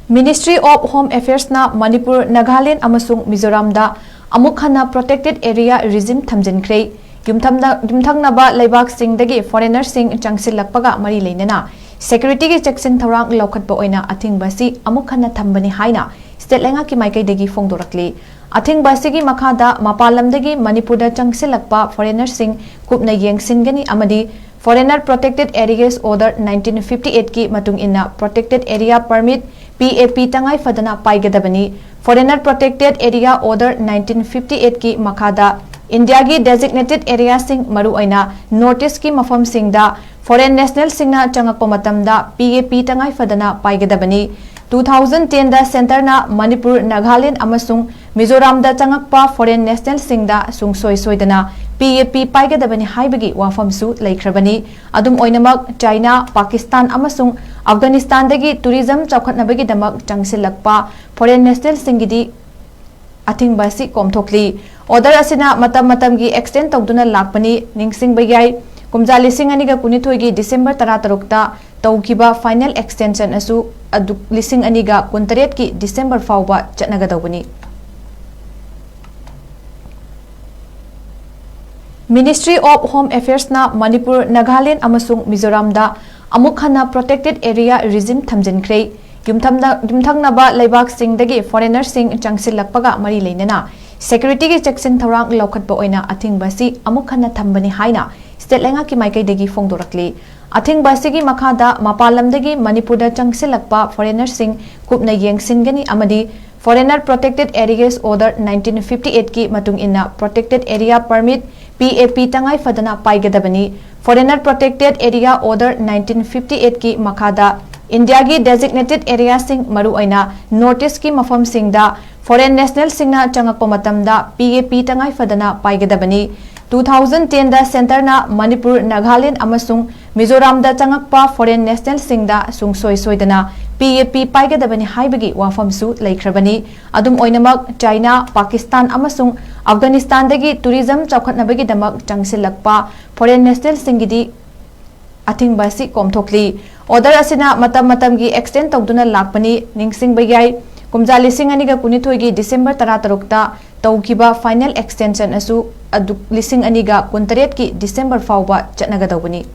Ministry of Home Affairs na Manipur, Nagaland amasung Mizoram da amuk hana protected area regime thamjinkhre. Yumthangnaba leibak singdagi foreigner sing changsilakpaga mari leinana security gi checksin thorang lokhatpa oina athingbasi amuk hana thambani haina state lenga ki maikaidagi phongdorakli. Athingbasi gi makhada mapalamdagi Manipurda changsilakpa foreigner sing kupna yengsingani amadi Foreigner Protected Areas Order 1958 ki matung inna Protected Area Permit PAP tangai fadana paigadabani. Foreigner Protected Area Order 1958 ki makhada India gi designated area sing maru aina notice ki mafam singda foreign national singna changakpa matamda PAP tangai fadana paigadabani. 2010 da center na Manipur, Nagaland amasung Mizoram da changakpa foreign national singda sungsoi soidana PAP paigadabani haibagi wafamsu laikhrabani. Adum oinamak China, Pakistan amasung Afghanistan dagi tourism chawkhatnabagi damak changsilakpa foreign national singidi athingbasi komthokli. Order asina matam gi extend tawduna lakpani ningsingbayai kumja lising aniga kunithoi gi December 13 ta tawkiba final extension asu adu lising aniga kuntaret ki December fawba chatnagadawani. Ministry of Home Affairs na Manipur, Nagaland amasung Mizoram da amuk hana protected area regime thamjinkhre. Yumthangnaba leibak singdagi foreigner sing changsilakpaga mari leinana security gi checksin thorang lokhatpa oina athingbasi amuk hana thambani haina state lenga ki maikaidagi phongdorakli. Athingbasi gi makhada mapalamdagi Manipurda changsilakpa foreigner sing kupna yengsingani amadi Foreigner Protected Areas Order 1958 ki matung inna Protected Area Permit PAP tangai fadana paigadabani. Foreigner Protected Area Order 1958 ki makhada India gi designated area sing maru aina notice ki mafam singda foreign national singna changakpa matamda PAP tangai fadana paigadabani. 2010 da center na Manipur, Nagaland amasung Mizoram da changakpa foreign national singda sungsoi soidana PAP paigadabani haibagi wafamsu laikhrabani. Adum oinamak China, Pakistan amasung Afghanistan dagi tourism chawkhatnabagi damak changsilakpa foreign national singidi athingbasi komthokli. Order asina matam gi extend tawduna lakpani ningsingbayai kumja lising aniga kunithoi gi December 13 ta tawkiba final extension asu adu lising aniga kuntaret ki December fawba chatnagadawani.